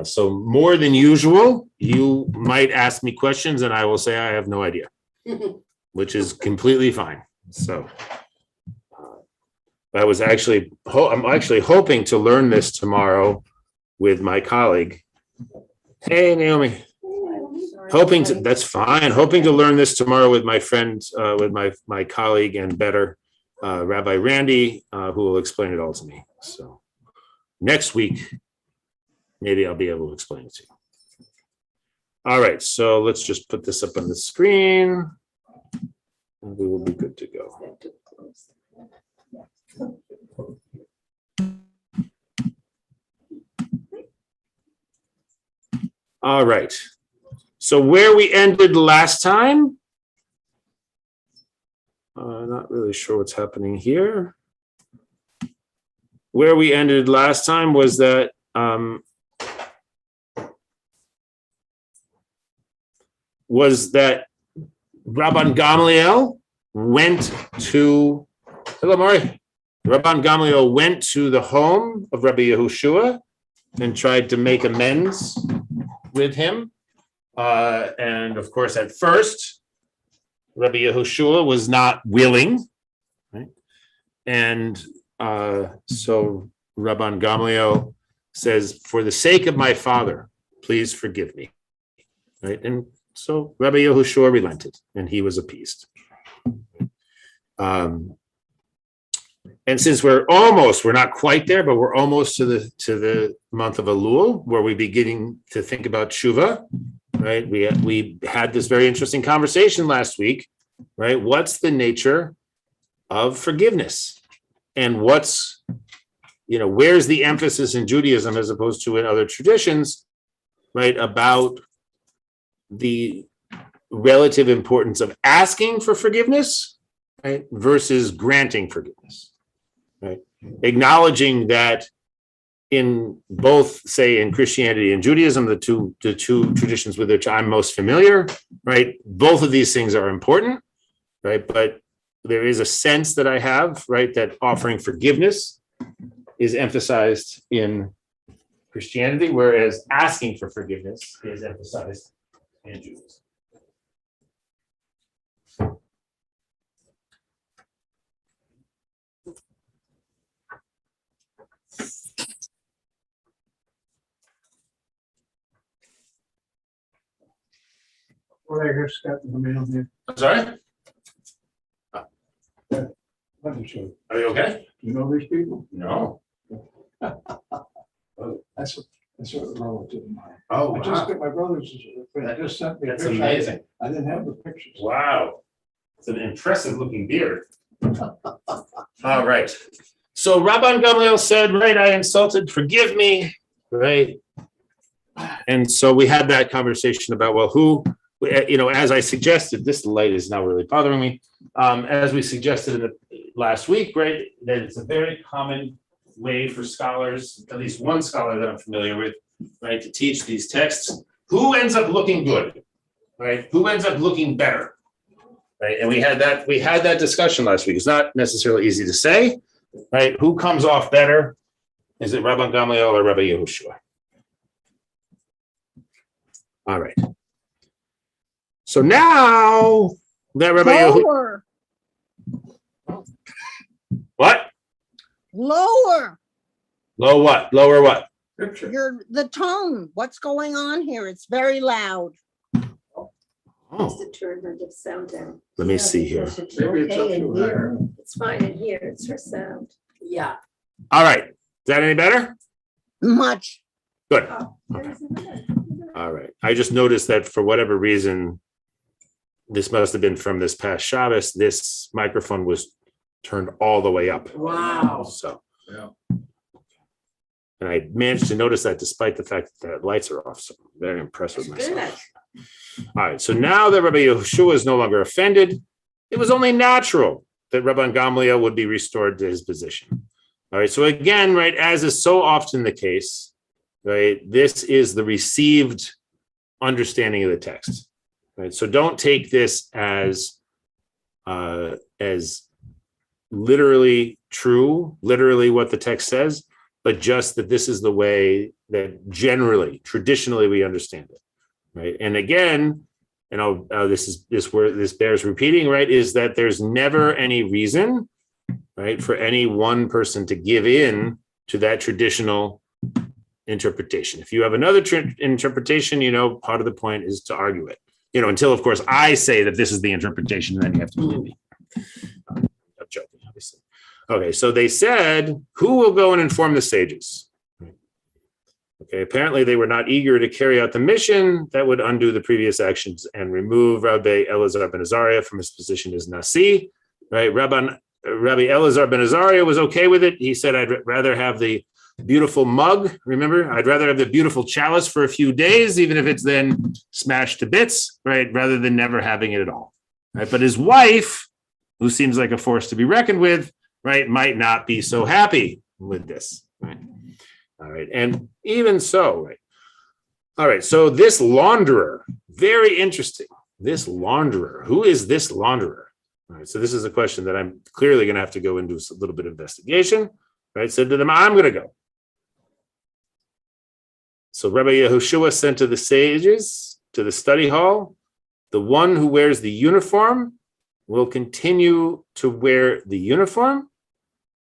So more than usual, you might ask me questions and I will say I have no idea, which is completely fine. So I'm actually hoping to learn this tomorrow with my colleague. Hey, Naomi. That's fine. Hoping to learn this tomorrow with my friend, with my colleague and better, Rabbi Randy, who will explain it all to me. So next week, maybe I'll be able to explain it to you. All right, so let's just put this up on the screen. And we will be good to go. All right. So where we ended last time, not really sure what's happening here. Where we ended last time was that Rabban Gamliel went to, hello, Mari. Rabban Gamliel went to the home of Rabbi Yehoshua and tried to make amends with him. And of course, at first, Rabbi Yehoshua was not willing, right? And so Rabban Gamliel says, for the sake of my father, please forgive me, right? And so Rabbi Yehoshua relented and he was appeased. And since we're not quite there, but we're almost to the month of Elul, where we beginning to think about Tshuva, right? We had this very interesting conversation last week, right? What's the nature of forgiveness? And where's the emphasis in Judaism as opposed to in other traditions, right? About the relative importance of asking for forgiveness, right? Versus granting forgiveness, right? Acknowledging that in both, say, in Christianity and Judaism, the two traditions with which I'm most familiar, right? Both of these things are important, right? But there is a sense that I have, right, that offering forgiveness is emphasized in Christianity, whereas asking for forgiveness is emphasized in Judaism. What I hear Scott in the mail here. I'm sorry? Let me show you. Are you okay? You know these people? No. That's a relative of mine. Oh, I just got my brother's. I just sent me. That's a picture. amazing. I didn't have the pictures. Wow. It's an impressive looking beard. All right. So Rabban Gamliel said, right, I insulted, forgive me, right? And so we had that conversation about, well, who, as I suggested, this light is now really bothering me. As we suggested in the last week, right, that it's a very common way for scholars, at least one scholar that I'm familiar with, right, to teach these texts. Who ends up looking good, right? Who ends up looking better, right? And we had that discussion last week. It's not necessarily easy to say, right? Who comes off better? Is it Rabban Gamliel or Rabbi Yehoshua? All right. So now that Rabbi Yehoshua. What? Lower. Low what? Lower what? The tone. What's going on here? It's very loud. Oh, To turn her sound down. let me see here. Maybe it's up to her. It's fine in here, it's her sound. Yeah. All right. Is that any better? Much. Good. Oh, Okay. All right. I just noticed that for whatever reason, this must have been from this past Shabbos. This microphone was turned all the way up. Wow. So, Yeah. and I managed to notice that despite the fact that the lights are off. So I'm very impressed with myself. All right. So now that Rabbi Yehoshua is no longer offended, it was only natural that Rabban Gamliel would be restored to his position. All right. So again, right, as is so often the case, right, this is the received understanding of the text. Right. So don't take this as literally true, literally what the text says, but just that this is the way that traditionally we understand it, right? And again, this bears repeating, right? Is that there's never any reason, right, for any one person to give in to that traditional interpretation. If you have another interpretation, part of the point is to argue it, until of course I say that this is the interpretation, and then you have to believe me. I'm joking, obviously. Okay, so they said, who will go and inform the sages? Okay, apparently they were not eager to carry out the mission that would undo the previous actions and remove Rabbi Elazar ben Azariah from his position as Nasi. Right, Rabbi Elazar ben Azariah was okay with it. He said, I'd rather have the beautiful mug. Remember, I'd rather have the beautiful chalice for a few days, even if it's then smashed to bits, right, rather than never having it at all. Right, but his wife, who seems like a force to be reckoned with, right, might not be so happy with this. Right. All right. And even so, right. All right. So this launderer, very interesting. This launderer, who is this launderer? All right. So this is a question that I'm clearly going to have to go into a little bit of investigation. Right. Said to them, I'm going to go. So Rabbi Yehoshua sent to the sages, to the study hall, the one who wears the uniform will continue to wear the uniform.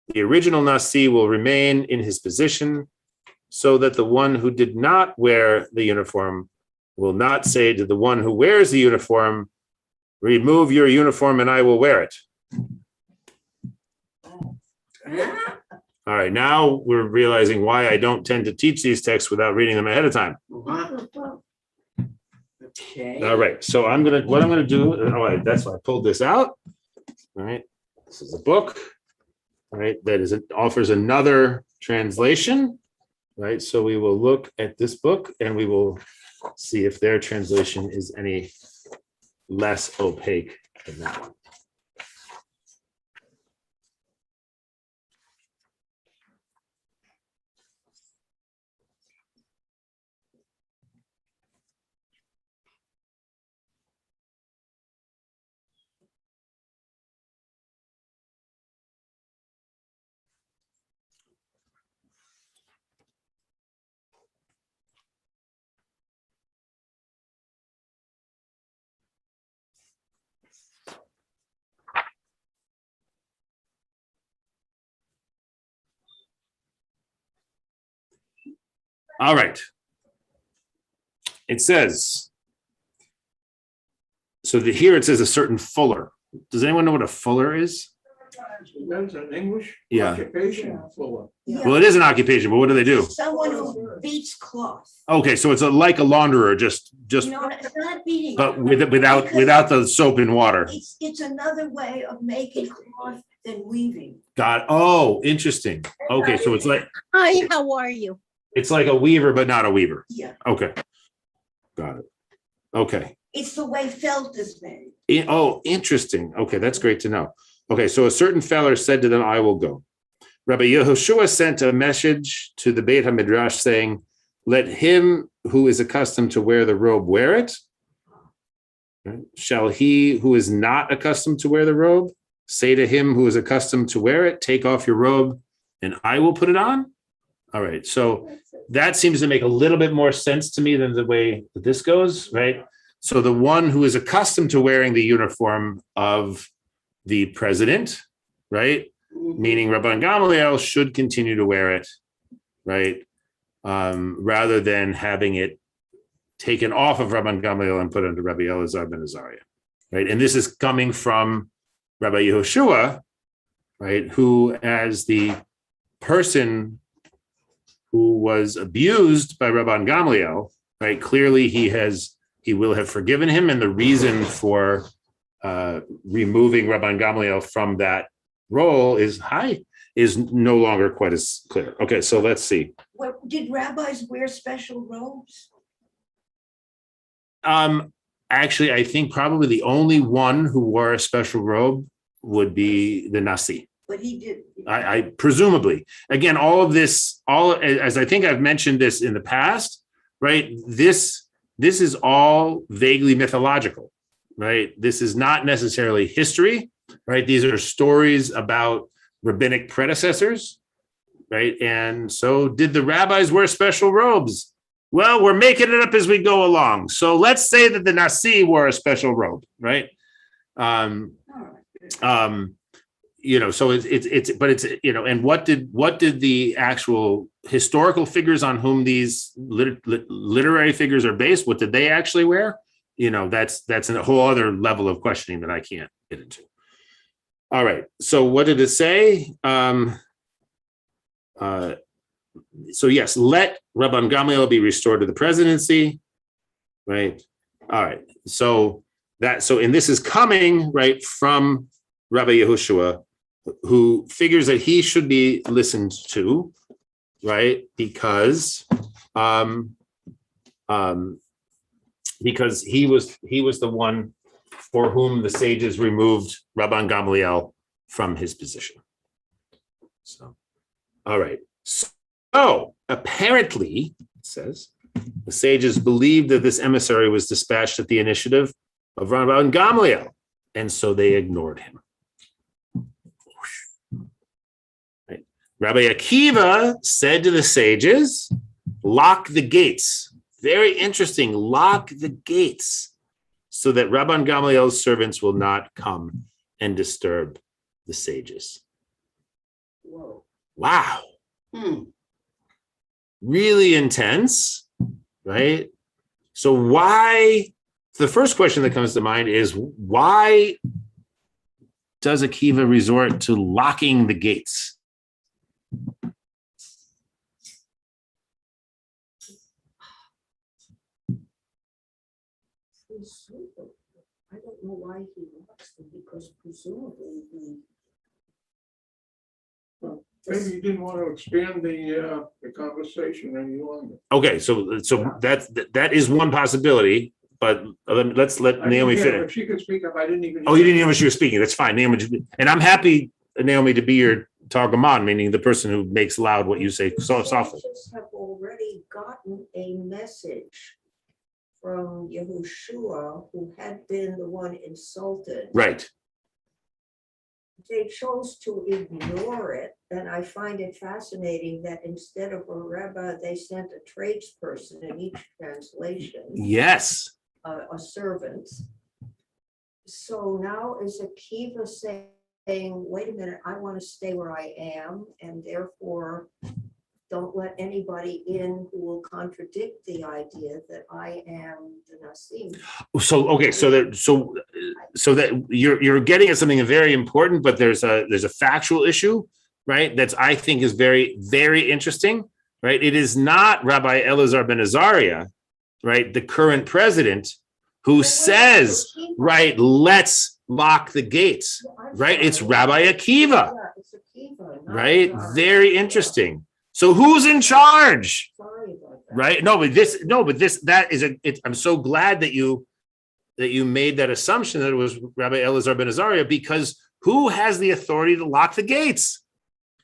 The original Nasi will remain in his position, so that the one who did not wear the uniform will not say to the one who wears the uniform, remove your uniform and I will wear it. All right, now we're realizing why I don't tend to teach these texts without reading them ahead of time. Okay. All right, so what I'm gonna do, that's why I pulled this out. All right, this is a book, all right, offers another translation, right? So we will look at this book and we will see if their translation is any less opaque than that one. All right. It says, here it says a certain fuller. Does anyone know what a fuller is? That's an English Yeah. occupation. Fuller. Well, it is an occupation, but what do they do? Someone who beats cloth. Okay, so it's like a launderer, just, No, it's not beating. but without the soap and water. It's another way of making cloth than weaving. Oh, interesting. Okay, so it's Hi, how are you? like a weaver, but not a weaver. Yeah, Okay. Got it. Okay. it's the way felt is made. Interesting. Okay, that's great to know. Okay, so a certain feller said to them, I will go. Rabbi Yehoshua sent a message to the Beit HaMidrash saying, let him who is accustomed to wear the robe wear it. Right? Shall he who is not accustomed to wear the robe say to him who is accustomed to wear it, take off your robe and I will put it on? All right, so that seems to make a little bit more sense to me than the way that this goes, right? So the one who is accustomed to wearing the uniform of the president, right? Meaning Rabban Gamaliel should continue to wear it, right? Rather than having it taken off of Rabban Gamaliel and put into Rabbi Elazar ben Azariah, right? And this is coming from Rabbi Yehoshua, right? Who, as the person who was abused by Rabban Gamaliel, right? Clearly he will have forgiven him, and the reason for removing Rabban Gamaliel from that role is no longer quite as clear. Okay, so let's see. Did rabbis wear special robes? Actually, I think probably the only one who wore a special robe would be the Nasi. But he did. I presumably, again, all of this, as I think I've mentioned this in the past, right? This is all vaguely mythological, right? This is not necessarily history, right? These are stories about rabbinic predecessors, right? And so did the rabbis wear special robes? Well, we're making it up as we go along. So let's say that the Nasi wore a special robe, right? So it's and what did the actual historical figures on whom these literary figures are based, what did they actually wear? That's a whole other level of questioning that I can't get into. All right, so what did it say? So yes, let Rabban Gamliel be restored to the presidency, right? All right, and this is coming right from Rabbi Yehoshua, who figures that he should be listened to, right? Because he was the one for whom the sages removed Rabban Gamliel from his position. So, all right. So apparently, it says, the sages believed that this emissary was dispatched at the initiative of Rabban Gamliel, and so they ignored him. Right. Rabbi Akiva said to the sages, lock the gates. Very interesting, lock the gates so that Rabban Gamliel's servants will not come and disturb the sages. Whoa. Wow. Really intense, right? So the first question that comes to mind is, why does Akiva resort to locking the gates? I don't know why he locks them, because presumably Maybe you didn't want to expand the conversation any longer. Okay, so that is one possibility, but let's let Naomi Yeah, finish. if she could speak up, I didn't even. Oh, you didn't know what she was speaking. That's fine, Naomi. And I'm happy, Naomi, to be your Targumon, meaning the person who makes loud what you say softly. sages have already gotten a message from Yehoshua, who had been the one insulted. Right. They chose to ignore it, and I find it fascinating that instead of a rabbi, they sent a tradesperson in each translation. Yes. A servant. So now is Akiva saying, wait a minute, I want to stay where I am, and therefore don't let anybody in who will contradict the idea that I am the Nasi. So okay, so that you're getting at something very important, but there's a factual issue, right? That's, I think, is very, very interesting, right? It is not Rabbi Elazar ben Azariah, right, the current president, who says, right, let's lock the gates, right? It's Rabbi Akiva, Yeah, it's Akiva, not right? Azariah. Very interesting. So who's in charge? Sorry about that. Right? I'm so glad that you made that assumption that it was Rabbi Elazar ben Azariah, because who has the authority to lock the gates?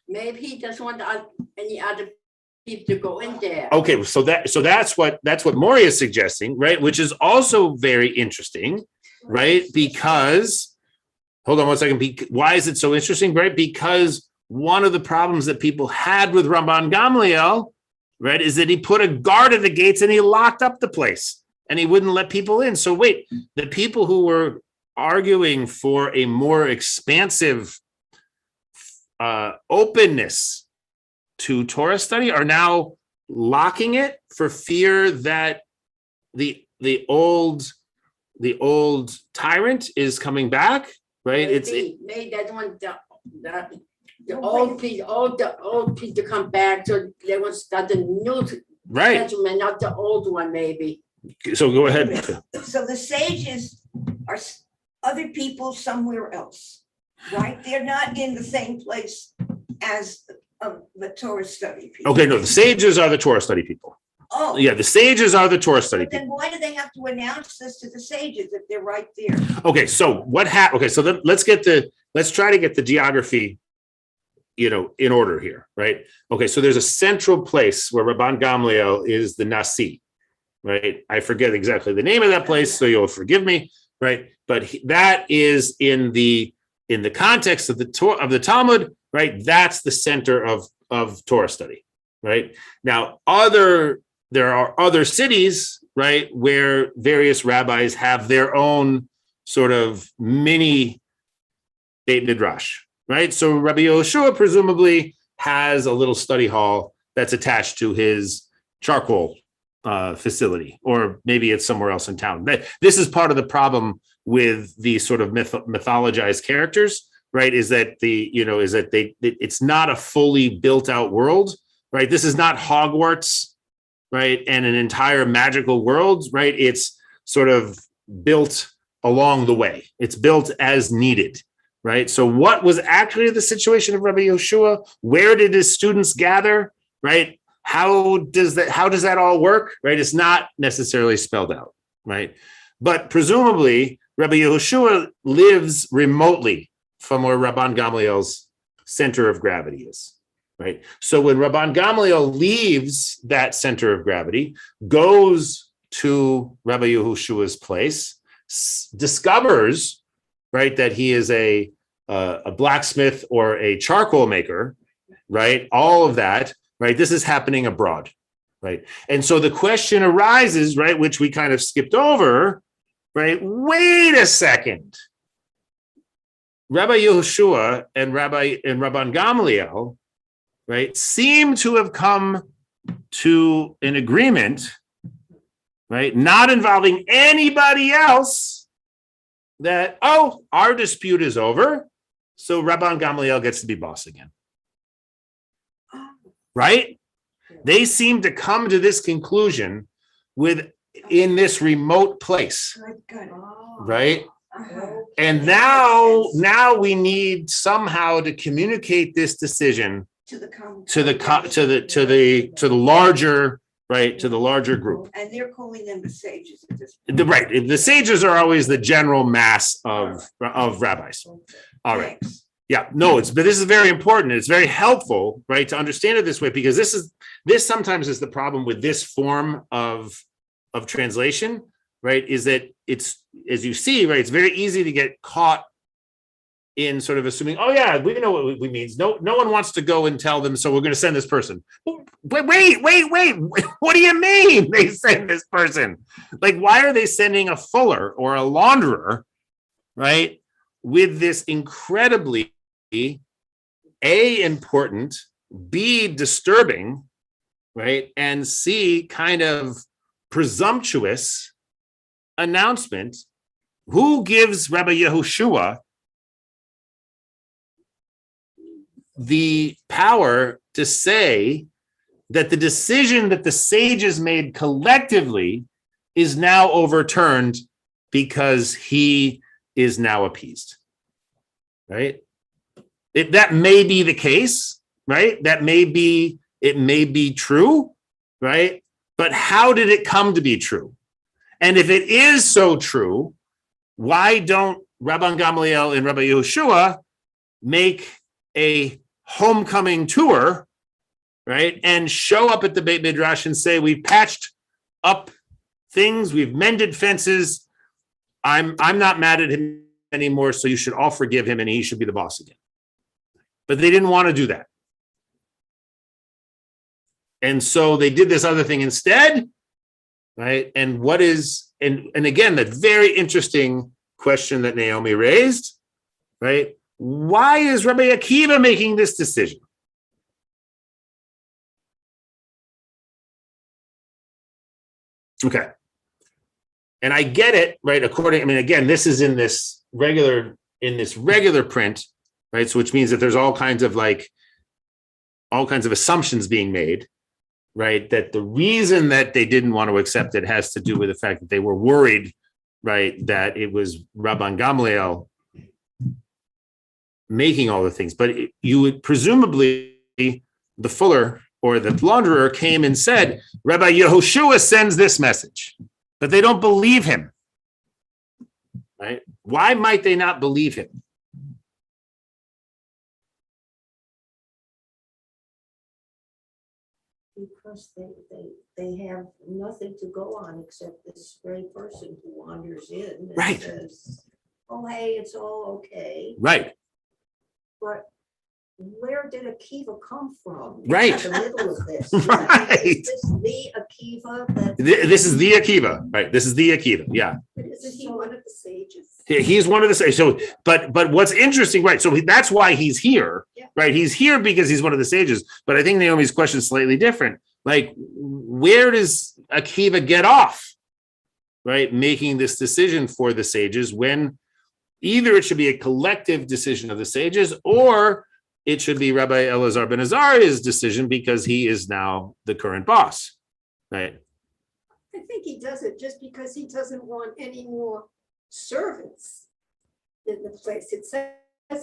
Maybe he doesn't want any other people to go in there. Okay, so that's what Maury is suggesting, right? Which is also very interesting, right? Because, hold on one second. Why is it so interesting, right? Because one of the problems that people had with Rabban Gamliel, right, is that he put a guard at the gates and he locked up the place and he wouldn't let people in. So wait, the people who were arguing for a more expansive openness to Torah study are now locking it for fear that the old tyrant is coming back, right? Maybe they don't want the old people to come back, so they want to start the new Right. gentleman, not the old one, maybe. So go ahead. So the sages are other people somewhere else, right? They're not in the same place as the Torah study people. Okay, no, the sages are the Torah study people. Oh. Yeah, the sages are the Torah study But then people. why do they have to announce this to the sages if they're right there? Okay, so what happened? Okay, so let's try to get the geography, in order here, right? Okay, so there's a central place where Rabban Gamliel is the Nasi, right? I forget exactly the name of that place, so you'll forgive me, right? But that is in the context of the Talmud, right? That's the center of Torah study, right? Now, there are other cities, right, where various rabbis have their own sort of mini Beit Midrash, right? So Rabbi Yehoshua presumably has a little study hall that's attached to his charcoal facility, or maybe it's somewhere else in town. This is part of the problem with these sort of mythologized characters, right? Is that it's not a fully built out world, right? This is not Hogwarts, right? And an entire magical world, right? It's sort of built along the way. It's built as needed, right? So what was actually the situation of Rabbi Yehoshua? Where did his students gather, right? How does that all work, right? It's not necessarily spelled out, right? But presumably, Rabbi Yehoshua lives remotely from where Rabban Gamliel's center of gravity is, right? So when Rabban Gamliel leaves that center of gravity, goes to Rabbi Yehoshua's place, discovers, right, that he is a blacksmith or a charcoal maker, right? All of that, right? This is happening abroad, right? And so the question arises, right, which we kind of skipped over, right? Wait a second. Rabbi Yehoshua and Rabban Gamliel, right, seem to have come to an agreement, right, not involving anybody else, that, oh, our dispute is over, so Rabban Gamliel gets to be boss again. Right? They seem to come to this conclusion in this remote place, right? And now we need somehow to communicate this decision to the larger, right, to the larger group. And they're calling them the sages at this Right. The sages are always the general mass of rabbis. All right. Thanks. Yeah, no, but this is very important. It's very helpful, right, to understand it this way, because this sometimes is the problem with this form of translation, right? Is that it's, as you see, right, it's very easy to get caught in sort of assuming, oh yeah, we know what we means. No one wants to go and tell them, so we're going to send this person. Wait. What do you mean they send this person? Like, why are they sending a fuller or a launderer, right, with this incredibly A, important, B, disturbing, right, and C, kind of presumptuous announcement? Who gives Rabbi Yehoshua the power to say that the decision that the sages made collectively is now overturned because he is now appeased, right? That may be the case, right? It may be true, right? But how did it come to be true? And if it is so true, why don't Rabban Gamliel and Rabbi Yehoshua make a homecoming tour, right? And show up at the Beit Midrash and say, we've patched up things, we've mended fences. I'm not mad at him anymore, so you should all forgive him and he should be the boss again. But they didn't want to do that. And so they did this other thing instead, right? And and again, that very interesting question that Naomi raised, right? Why is Rabbi Akiva making this decision? Okay. And I get it, right? Again, this is in this regular print, right? So which means that there's all kinds of assumptions being made, right? That the reason that they didn't want to accept it has to do with the fact that they were worried, right, that it was Rabban Gamliel making all the things. But you would presumably, the fuller or the launderer came and said, Rabbi Yehoshua sends this message, but they don't believe him, right? Why might they not believe him? Because they have nothing to go on except this stray person who wanders in and Right. says, oh, hey, it's all okay. Right. But where did Akiva come from? Right. In the middle of this. Right. Is this the Akiva that? This is the Akiva, right? This is the Akiva, yeah. But isn't he one of the sages? He's one of the sages. So, but what's interesting, right? So that's why he's here, Yeah. right? He's here because he's one of the sages. But I think Naomi's question is slightly different. Like, where does Akiva get off, right? Making this decision for the sages when either it should be a collective decision of the sages or it should be Rabbi Elazar ben Azariah's decision because he is now the current boss, right? I think he does it just because he doesn't want any more servants in the place. It says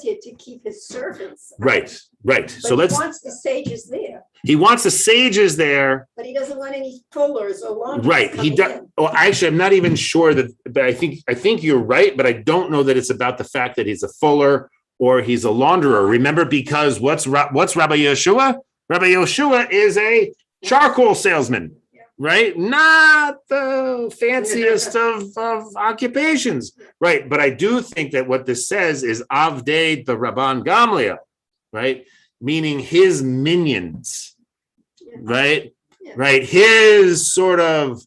here to keep his servants. Right. But So he let's. wants the sages there, He wants the sages there. but he doesn't want any pullers or laundries. Right. He coming does. in. Well, actually, I'm not even sure that, but I think you're right, but I don't know that it's about the fact that he's a fuller or he's a launderer. Remember, because what's Rabbi Yeshua? Rabbi Yeshua is a charcoal salesman, right? Not the fanciest of occupations, right? But I do think that what this says is Avdei the Rabban Gamliel, right? Meaning his minions, right? Yeah. Right. His sort of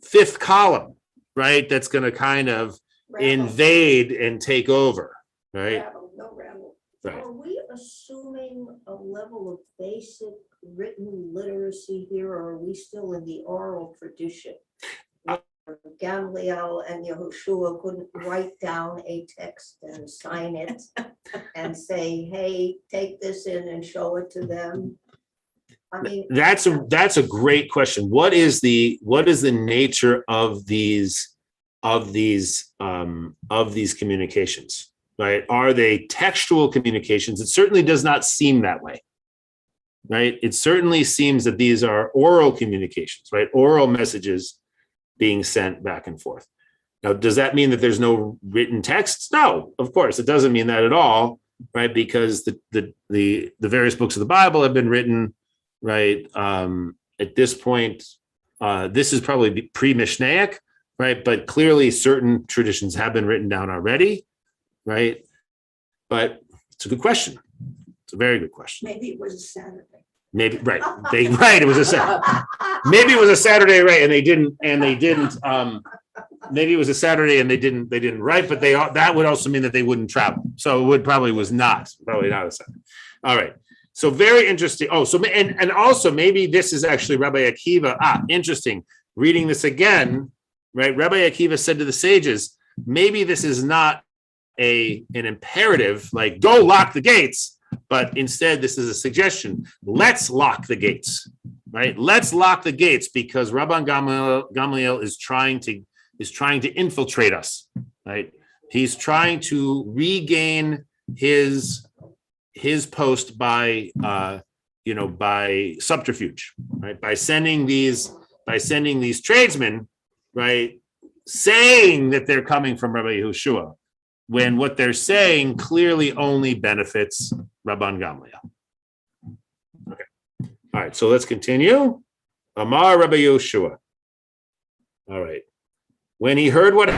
fifth column, right? That's going to kind of Rabble. invade and take over, right? Rabble, no rabble. Right. Are we assuming a level of basic written literacy here, or are we still in the oral tradition? Where Gamliel and Yehoshua couldn't write down a text and sign it and say, hey, take this in and show it to them. I mean, That's a great question. What is the nature of these communications? Right? Are they textual communications? It certainly does not seem that way. Right? It certainly seems that these are oral communications, right? Oral messages being sent back and forth. Now, does that mean that there's no written texts? No, of course, it doesn't mean that at all, right? Because the various books of the Bible have been written, right? At this point, this is probably pre-Mishnaic, right? But clearly, certain traditions have been written down already, right? But it's a good question. It's a very good question. Maybe it was a Saturday. Maybe right. It was maybe it was a Saturday, right? And they didn't. Maybe it was a Saturday and they didn't write, but that would also mean that they wouldn't travel. So it probably not a Saturday. All right. So very interesting. Oh, so and also maybe this is actually Rabbi Akiva. Interesting. Reading this again, right? Rabbi Akiva said to the sages, maybe this is not an imperative, like go lock the gates. But instead, this is a suggestion. Let's lock the gates, right? Let's lock the gates because Rabban Gamliel is trying to infiltrate us, right? He's trying to regain his post by subterfuge, right? By sending these tradesmen, right, saying that they're coming from Rabbi Yehoshua, when what they're saying clearly only benefits Rabban Gamliel. Okay. All right, so let's continue. Amar Rabbi Yehoshua. All right. When he heard what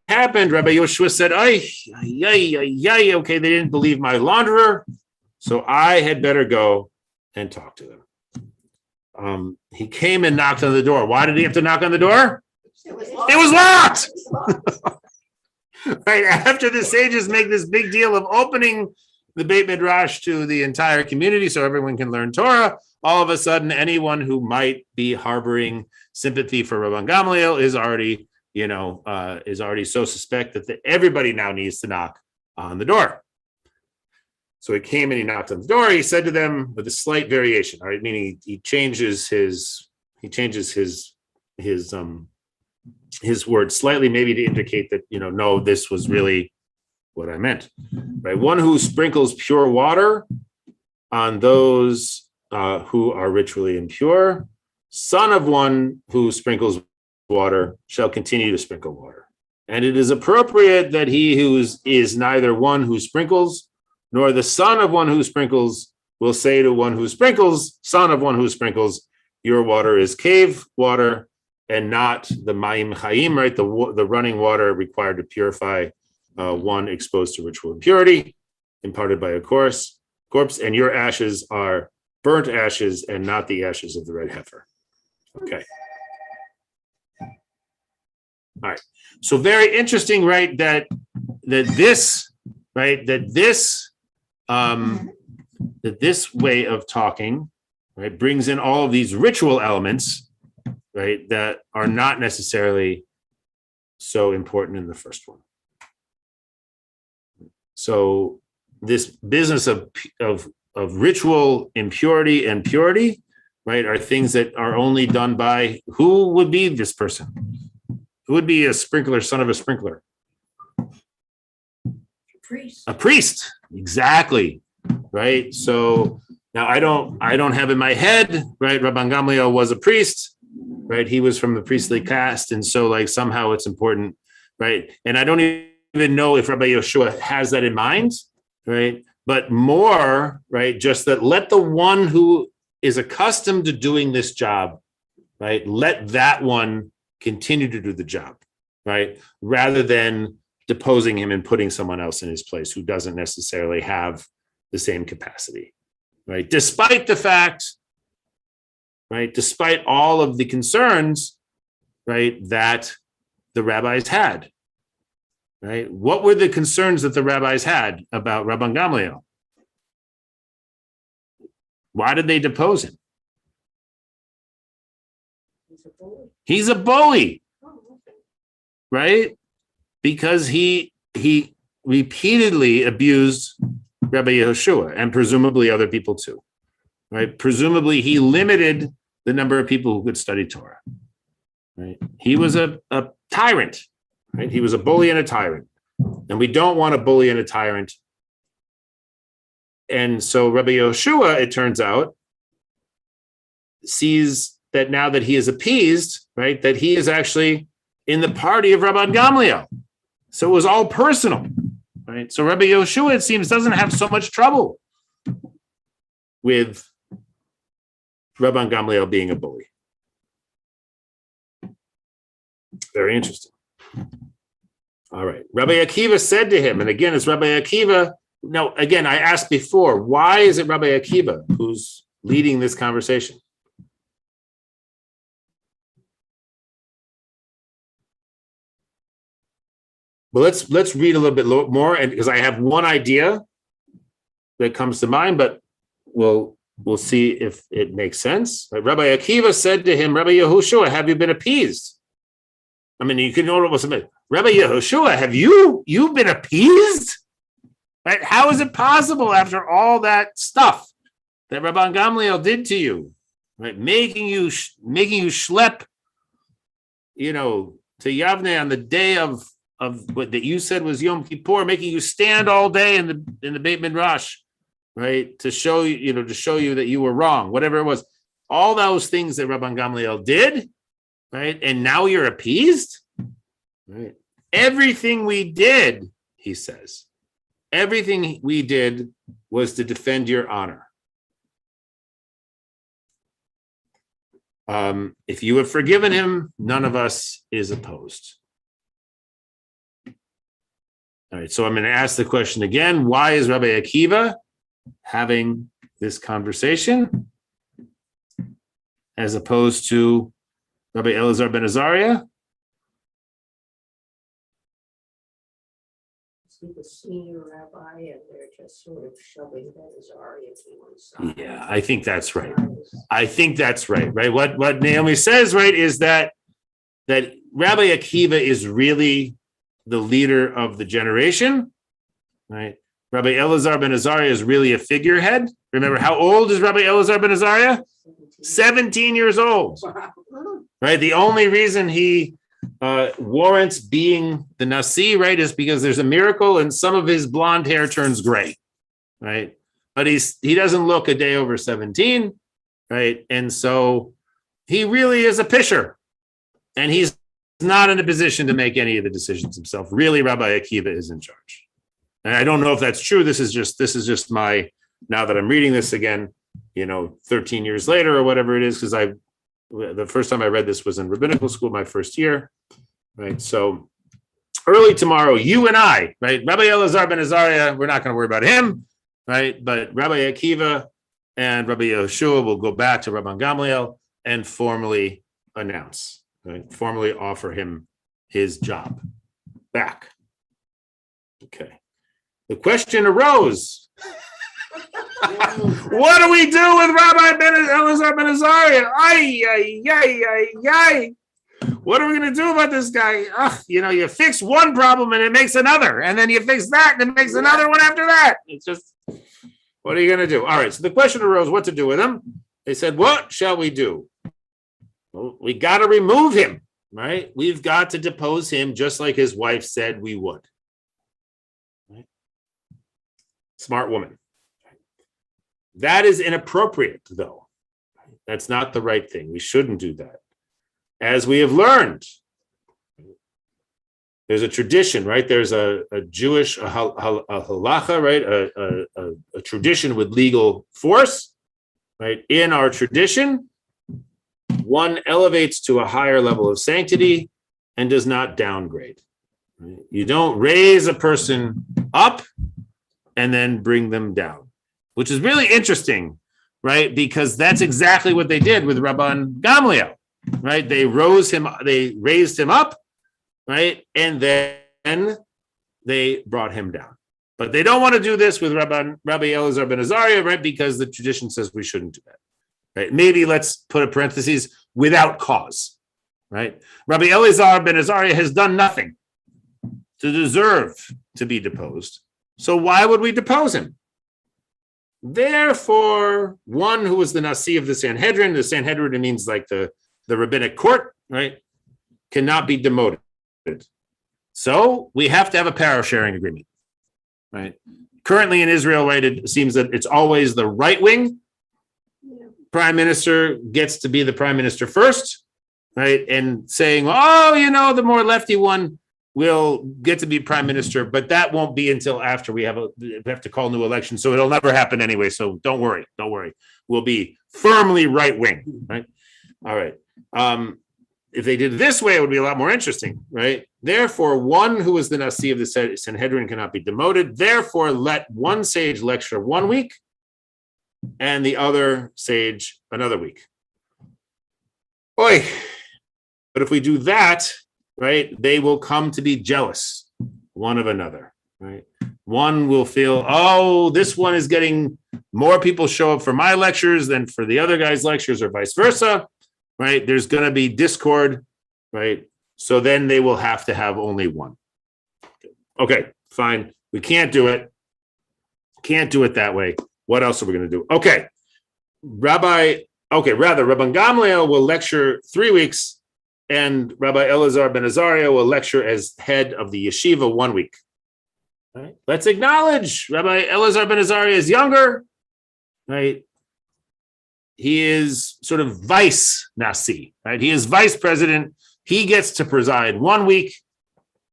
happened, Rabbi Yehoshua said, okay, they didn't believe my launderer, so I had better go and talk to them. He came and knocked on the door. Why did he have to knock on the door? It was locked. locked. Right after the sages make this big deal of opening the Beit Midrash to the entire community so everyone can learn Torah, all of a sudden anyone who might be harboring sympathy for Rabban Gamliel is already so suspect that everybody now needs to knock on the door. So he came and he knocked on the door. He said to them with a slight variation, all right, meaning he changes his words slightly, maybe to indicate that, no, this was really what I meant, right? One who sprinkles pure water on those who are ritually impure, son of one who sprinkles water shall continue to sprinkle water. And it is appropriate that he who is neither one who sprinkles nor the son of one who sprinkles will say to one who sprinkles, son of one who sprinkles, your water is cave water and not the Mayim Chaim, right? The running water required to purify one exposed to ritual impurity, imparted by a corpse, and your ashes are burnt ashes and not the ashes of the red heifer. Okay. All right. So very interesting, right? That this way of talking, right, brings in all of these ritual elements, right, that are not necessarily so important in the first one. So this business of ritual impurity and purity, right, are things that are only done by, who would be this person? Who would be a sprinkler, son of a sprinkler? Priest. A priest, exactly, right? So now I don't have in my head, right, Rabban Gamliel was a priest, right? He was from the priestly caste, and so like somehow it's important, right? And I don't even know if Rabbi Yehoshua has that in mind, right? But more, right, just that let the one who is accustomed to doing this job, right, let that one continue to do the job, right? Rather than deposing him and putting someone else in his place who doesn't necessarily have the same capacity, right? Despite the fact, right, despite all of the concerns, right, that the rabbis had, right? What were the concerns that the rabbis had about Rabban Gamliel? Why did they depose him? He's a bully, right? Because he repeatedly abused Rabbi Yehoshua and presumably other people too, right? Presumably he limited the number of people who could study Torah, right? He was a tyrant, right? He was a bully and a tyrant, and we don't want a bully and a tyrant. And so Rabbi Yehoshua, it turns out, sees that now that he is appeased, right, that he is actually in the party of Rabban Gamliel. So it was all personal, right? So Rabbi Yehoshua, it seems, doesn't have so much trouble with Rabban Gamliel being a bully. Very interesting. All right. Rabbi Akiva said to him, and again, it's Rabbi Akiva. Now, again, I asked before, why is it Rabbi Akiva who's leading this conversation? Well, let's read a little bit more, and because I have one idea that comes to mind, but we'll see if it makes sense. Right? Rabbi Akiva said to him, Rabbi Yehoshua, have you been appeased? I mean, you can almost admit, Rabbi Yehoshua, have you been appeased? Right? How is it possible after all that stuff that Rabban Gamliel did to you, right? Making you schlep, to Yavne on the day of what that you said was Yom Kippur, making you stand all day in the Beit Midrash, right? To show you that you were wrong, whatever it was. All those things that Rabban Gamliel did, right? And now you're appeased, right? Everything we did, he says, everything we did was to defend your honor. If you have forgiven him, none of us is opposed. All right, so I'm going to ask the question again. Why is Rabbi Akiva having this conversation as opposed to Rabbi Elazar ben Azariah? He's the senior rabbi, and they're just sort of shoving Ben Azariah to one side. Yeah, I think that's right. Right? What Naomi says, right, is that Rabbi Akiva is really the leader of the generation, right? Rabbi Elazar ben Azariah is really a figurehead. Remember, how old is Rabbi Elazar ben Azariah? 17 years old, right? The only reason he warrants being the Nasi, right, is because there's a miracle and some of his blonde hair turns gray, right? But he doesn't look a day over 17, right? And so he really is a pisher, and he's not in a position to make any of the decisions himself. Really, Rabbi Akiva is in charge. And I don't know if that's true. This is just my, now that I'm reading this again, 13 years later or whatever it is, because the first time I read this was in rabbinical school, my first year, right? So, early tomorrow, you and I, right? Rabbi Elazar ben Azariah, we're not going to worry about him, right? But Rabbi Akiva and Rabbi Yehoshua will go back to Rabban Gamliel and formally announce, right? Formally offer him his job back. Okay. The question arose. What do we do with Rabbi Elazar ben Azariah? Ay, ay, ay, ay, ay. What are we going to do about this guy? You fix one problem and it makes another. And then you fix that and it makes another one after that. It's just, what are you going to do? All right. So the question arose what to do with him. They said, what shall we do? Well, we got to remove him, right? We've got to depose him just like his wife said we would. Right? Smart woman. That is inappropriate, though. That's not the right thing. We shouldn't do that. As we have learned, there's a tradition, right? There's a Jewish halacha, right? A tradition with legal force, right? In our tradition, one elevates to a higher level of sanctity and does not downgrade. Right? You don't raise a person up and then bring them down, which is really interesting, right? Because that's exactly what they did with Rabban Gamliel. Right, they raised him up, right, and then they brought him down. But they don't want to do this with Rabbi Elazar ben Azariah, right? Because the tradition says we shouldn't do that. Right? Maybe let's put a parenthesis without cause. Right? Rabbi Elazar ben Azariah has done nothing to deserve to be deposed. So why would we depose him? Therefore, one who was the Nasi of the Sanhedrin means like the rabbinic court, right, cannot be demoted. So we have to have a power sharing agreement, right? Currently in Israel, right, it seems that it's always the right wing prime minister gets to be the prime minister first, right? And saying, oh, the more lefty one will get to be prime minister, but that won't be until after we have to call new elections. So it'll never happen anyway. So don't worry. We'll be firmly right wing, right? All right. If they did it this way, it would be a lot more interesting, right? Therefore, one who is the Nasi of the Sanhedrin cannot be demoted. Therefore, let one sage lecture 1 week and the other sage another week. Boy, but if we do that, right, they will come to be jealous one of another, right? One will feel, oh, this one is getting more people show up for my lectures than for the other guy's lectures or vice versa. Right, there's going to be discord, right? So then they will have to have only one. Okay, fine. We can't do it. Can't do it that way. What else are we going to do? Okay, Rabban Gamliel will lecture 3 weeks, and Rabbi Elazar ben Azariah will lecture as head of the yeshiva 1 week. Right? Let's acknowledge Rabbi Elazar ben Azariah is younger, right? He is sort of vice Nasi, right? He is vice president. He gets to preside 1 week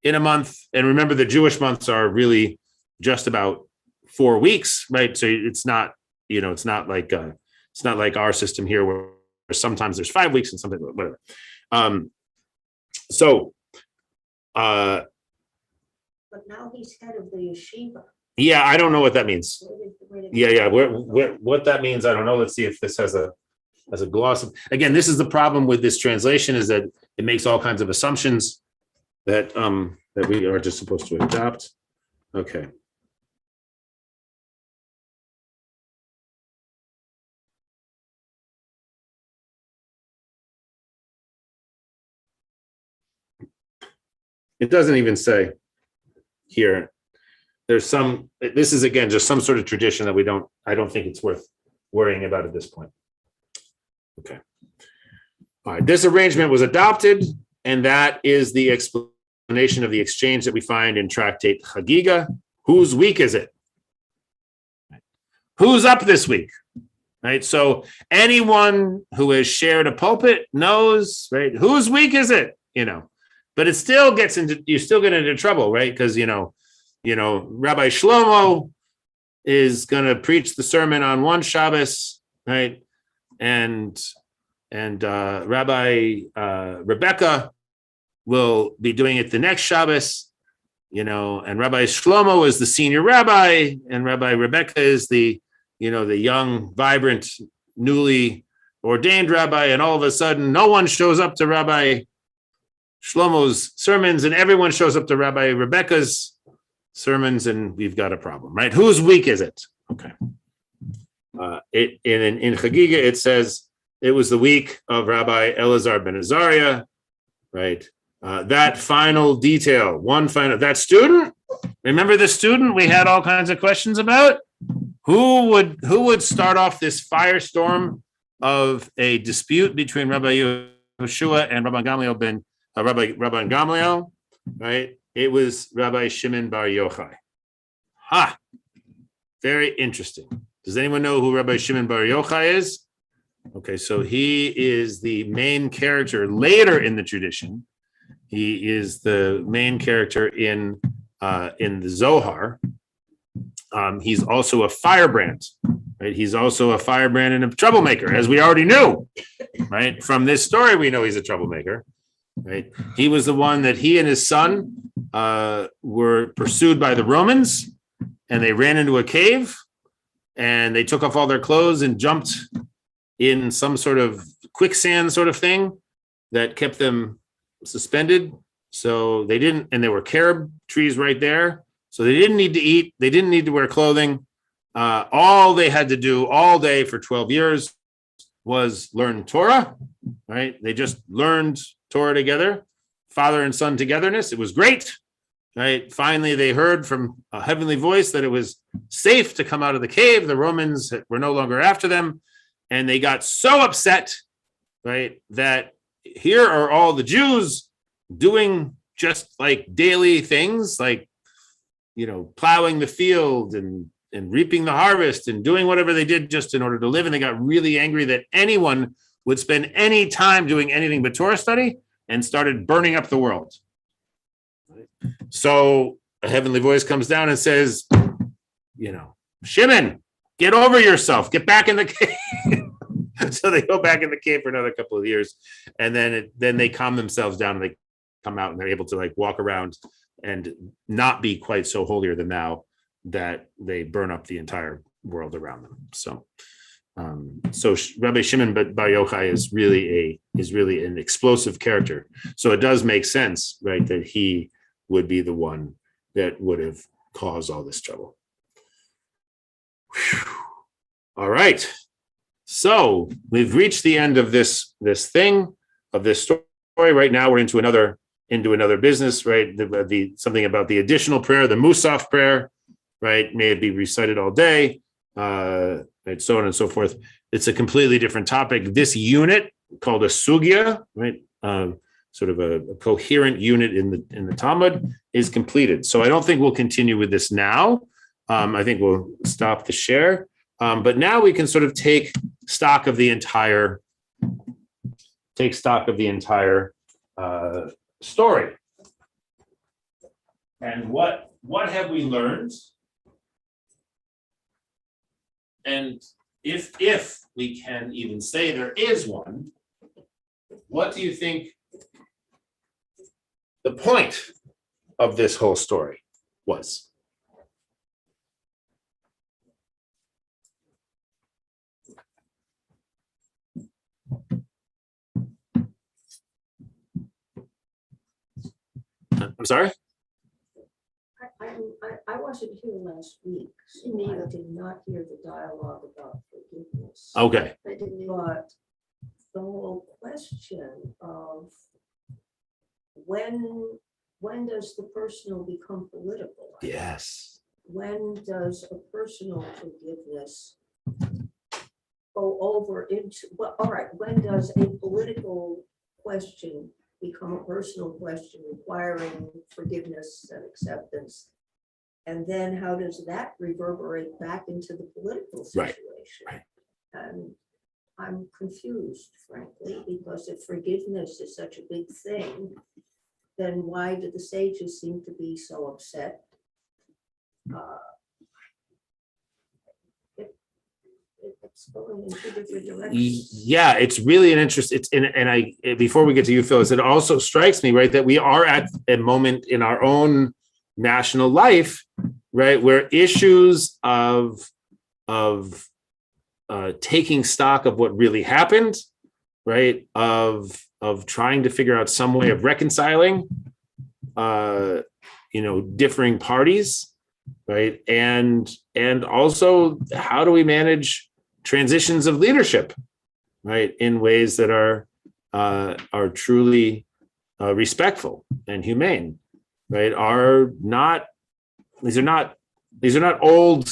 in a month. And remember, the Jewish months are really just about 4 weeks, right? So it's not like our system here where sometimes there's 5 weeks and something, whatever. But now he's head of the yeshiva. Yeah, I don't know what that means. Yeah. What that means, I don't know. Let's see if this has a gloss. Again, this is the problem with this translation, is that it makes all kinds of assumptions that we are just supposed to adopt. Okay. It doesn't even say here. This is again just some sort of tradition that I don't think it's worth worrying about at this point. Okay. All right. This arrangement was adopted, and that is the explanation of the exchange that we find in Tractate Chagiga. Whose week is it? Who's up this week? Right. So anyone who has shared a pulpit knows, right? Whose week is it? But it still you still get into trouble, right? Because Rabbi Shlomo is going to preach the sermon on one Shabbos, right? And Rabbi Rebecca will be doing it the next Shabbos, and Rabbi Shlomo is the senior rabbi, and Rabbi Rebecca is the young, vibrant, newly ordained rabbi. And all of a sudden, no one shows up to Rabbi Shlomo's sermons, and everyone shows up to Rabbi Rebecca's sermons, and we've got a problem, right? Whose week is it? Okay. In Chagiga, it says it was the week of Rabbi Elazar ben Azariah, right? That final detail, that student, remember the student we had all kinds of questions about? Who would start off this firestorm of a dispute between Rabbi Yehoshua and Rabbi Gamliel, right? It was Rabbi Shimon bar Yochai. Ha! Very interesting. Does anyone know who Rabbi Shimon bar Yochai is? Okay, so he is the main character later in the tradition. He is the main character in the Zohar. He's also a firebrand, right? He's also a firebrand and a troublemaker, as we already knew, right? From this story, we know he's a troublemaker, right? He was the one that he and his son were pursued by the Romans, and they ran into a cave, and they took off all their clothes and jumped in some sort of quicksand sort of thing that kept them suspended. So they didn't, and there were carob trees right there. So they didn't need to eat. They didn't need to wear clothing. All they had to do all day for 12 years was learn Torah, right? They just learned Torah together, father and son togetherness. It was great, right? Finally, they heard from a heavenly voice that it was safe to come out of the cave. The Romans were no longer after them. And they got so upset, right, that here are all the Jews doing just like daily things, like, plowing the field and reaping the harvest and doing whatever they did just in order to live. And they got really angry that anyone would spend any time doing anything but Torah study, and started burning up the world. So a heavenly voice comes down and says, Shimon, get over yourself, get back in the cave. So they go back in the cave for another couple of years, and then they calm themselves down, and they come out, and they're able to walk around and not be quite so holier than thou that they burn up the entire world around them. So Rabbi Shimon bar Yochai is really an explosive character. So it does make sense, right, that he would be the one that would have caused all this trouble. Whew. All right. So we've reached the end of this story. Right now, we're into another business, right? Something about the additional prayer, the Musaf prayer, right? May it be recited all day, right? So on and so forth. It's a completely different topic. This unit called a sugya, right? Sort of a coherent unit in the Talmud is completed. So I don't think we'll continue with this now. I think we'll stop the share. But now we can sort of take stock of the entire story. And what have we learned? And if we can even say there is one, what do you think the point of this whole story was? I'm sorry? I wasn't here last week, so I did not hear the dialogue about forgiveness. Okay. I didn't know. But the whole question of when does the personal become political? Yes. When does a personal forgiveness go over into, well, all right, when does a political question become a personal question requiring forgiveness and acceptance? And then how does that reverberate back into the political situation? Right. And I'm confused, frankly, because if forgiveness is such a big thing, then why do the sages seem to be so upset? It's going in two different directions. Yeah, it's really an interest. Before we get to you, Phyllis, it also strikes me, right, that we are at a moment in our own national life, right, where issues of taking stock of what really happened, right, of trying to figure out some way of reconciling, differing parties, right, and also how do we manage transitions of leadership, right, in ways that are truly respectful and humane, right, these are not old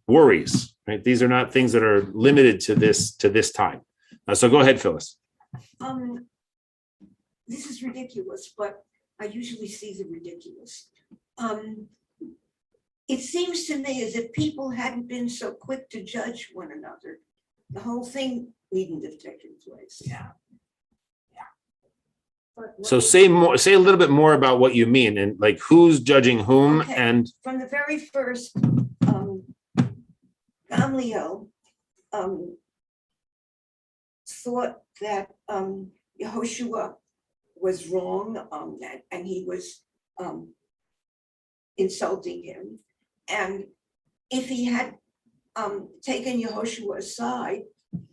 worries, right? These are not things that are limited to this time. So go ahead, Phyllis. This is ridiculous, but I usually see the ridiculous. It seems to me as if people hadn't been so quick to judge one another, the whole thing needn't have taken place. Yeah. But what- So say a little bit more about what you mean and like who's judging whom. Okay. And From the very first, Gamliel thought that Yehoshua was wrong, and he was insulting him. And if he had taken Yehoshua aside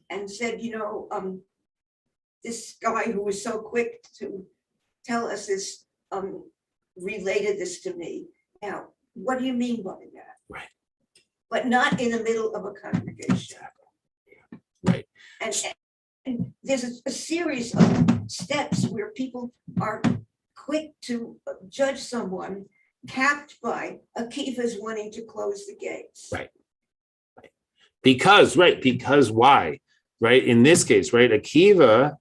and said, this guy who was so quick to tell us this, related this to me. Now, what do you mean by that? Right. But not in the middle of a congregation. right. And there's a series of steps where people are quick to judge someone, capped by Akiva's wanting to close the gates. Right. Because why? Right. In this case, right, Akiva,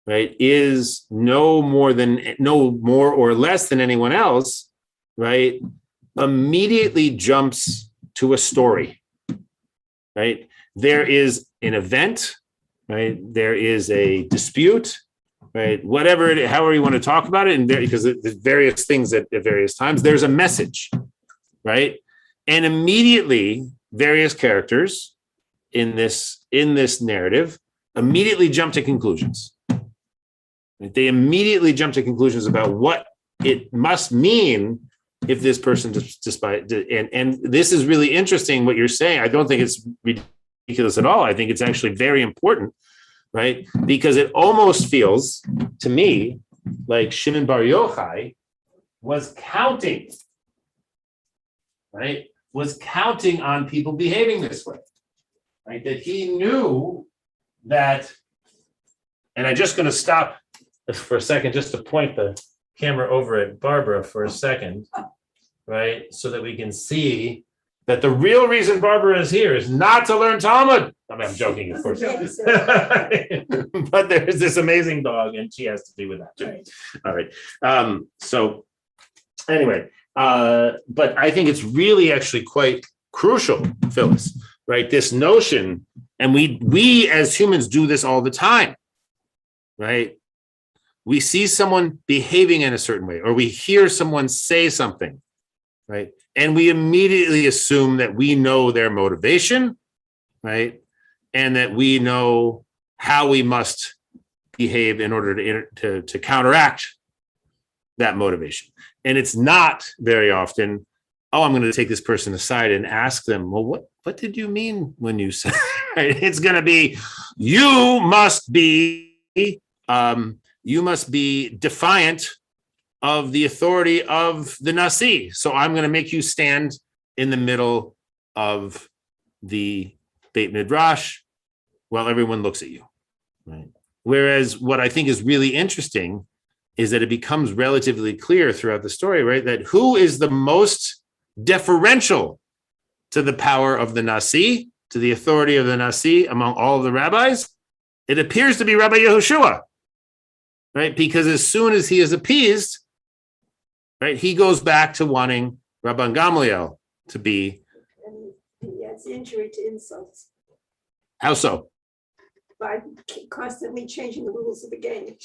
right, is no more or less than anyone else, right, immediately jumps to a story. Right. There is an event, right? There is a dispute, right? However you want to talk about it, and because there's various things at various times, there's a message, right? And immediately various characters in this narrative immediately jump to conclusions. Right? They immediately jump to conclusions about what it must mean if this person despite and this is really interesting what you're saying. I don't think it's ridiculous at all. I think it's actually very important, right? Because it almost feels to me like Shimon Bar Yochai was counting, right? Was counting on people behaving this way, right? That he knew that, and I'm just going to stop for a second just to point the camera over at Barbara for a second, right? So that we can see that the real reason Barbara is here is not to learn Talmud. I mean, I'm joking, of course. But there's this amazing dog, and she has to do with that too. All right. So anyway, but I think it's really actually quite crucial, Phyllis, right? This notion, and we as humans do this all the time, right? We see someone behaving in a certain way, or we hear someone say something, right? And we immediately assume that we know their motivation, right? And that we know how we must behave in order to counteract that motivation. And it's not very often, I'm going to take this person aside and ask them, well, what did you mean when you said, right? It's going to be, you must be defiant of the authority of the Nasi. So I'm going to make you stand in the middle of the Beit Midrash while everyone looks at you. Right? Whereas what I think is really interesting is that it becomes relatively clear throughout the story, right, that who is the most deferential to the power of the Nasi, to the authority of the Nasi among all of the rabbis? It appears to be Rabbi Yehoshua, right? Because as soon as he is appeased, right, he goes back to wanting Rabban Gamliel to be. And he adds injury to insults How so? by constantly changing the rules of the game.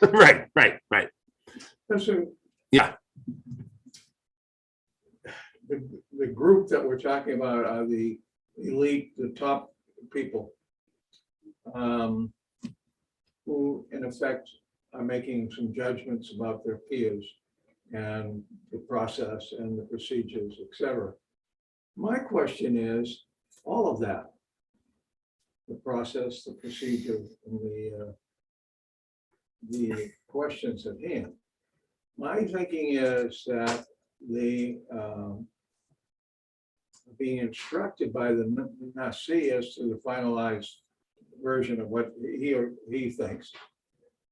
Right. Listen. Yeah. The group that we're talking about are the elite, the top people, who in effect are making some judgments about their peers. and the process and the procedures, et cetera. My question is, all of that, the process, the procedure, and the questions at hand. My thinking is that the being instructed by the Nasi as to the finalized version of what he thinks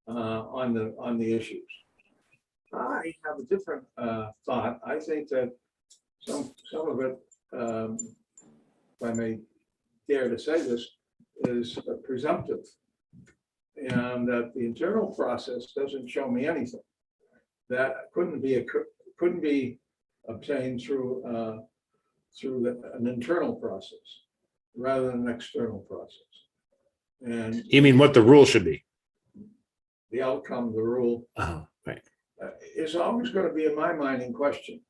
on the issues. I have a different thought. I think that some of it, if I may dare to say this, is presumptive. And that the internal process doesn't show me anything. That couldn't be obtained through an internal process rather than an external process. And You mean what the rule should be? the outcome, the rule, Oh, right. is always going to be, in my mind, in question.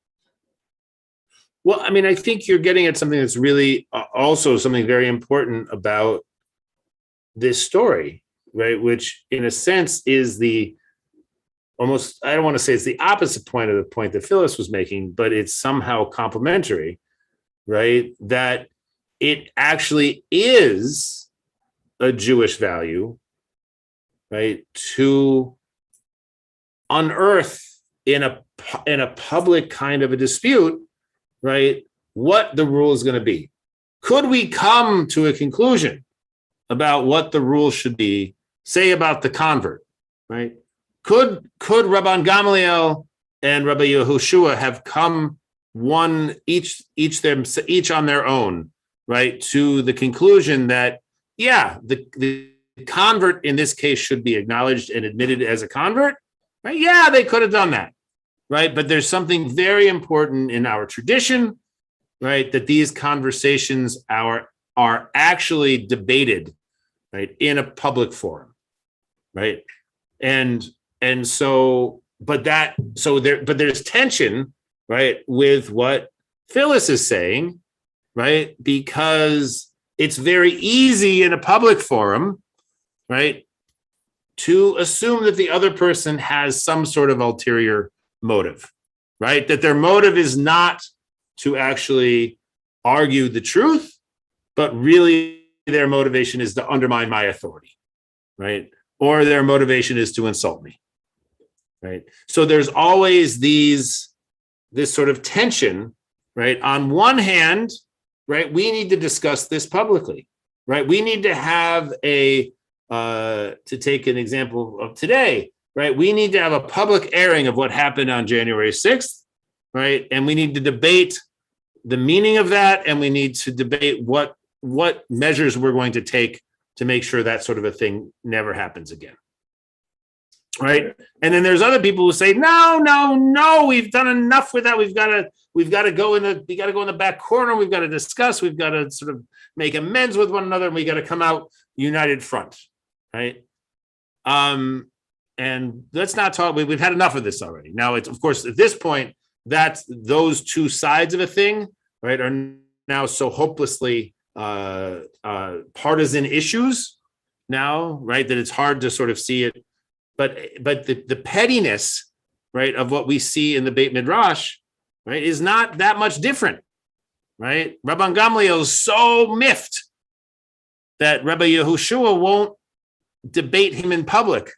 Well, I mean, I think you're getting at something that's really also something very important about this story, right? Which in a sense is the almost, I don't want to say it's the opposite point of the point that Phyllis was making, but it's somehow complementary, right? That it actually is a Jewish value, right? To unearth in a public kind of a dispute, right, what the rule is going to be. Could we come to a conclusion about what the rule should be, say about the convert, right? Could Rabban Gamaliel and Rabbi Yehoshua have come each on their own, right, to the conclusion that, yeah, the convert in this case should be acknowledged and admitted as a convert, right? Yeah, they could have done that, right? But there's something very important in our tradition, right, that these conversations are actually debated, right, in a public forum, right? And so, but there's tension, right, with what Phyllis is saying, right? Because it's very easy in a public forum, right, to assume that the other person has some sort of ulterior motive, right? That their motive is not to actually argue the truth, but really their motivation is to undermine my authority, right? Or their motivation is to insult me, right? So there's always this sort of tension, right? On one hand, right, we need to discuss this publicly, right? We need to have to take an example of today, right? We need to have a public airing of what happened on January 6th, right? And we need to debate the meaning of that, and we need to debate what measures we're going to take to make sure that sort of a thing never happens again, right? And then there's other people who say, no, we've done enough with that. We've got to go in the back corner. We've got to discuss. We've got to sort of make amends with one another, and we got to come out united front, right? And let's not talk. We've had enough of this already. Now, it's, of course, at this point, that's those two sides of a thing, right, are now so hopelessly partisan issues now, right, that it's hard to sort of see it. But the pettiness, right, of what we see in the Beit Midrash, right, is not that much different, right? Rabban Gamliel is so miffed that Rabbi Yehoshua won't debate him in public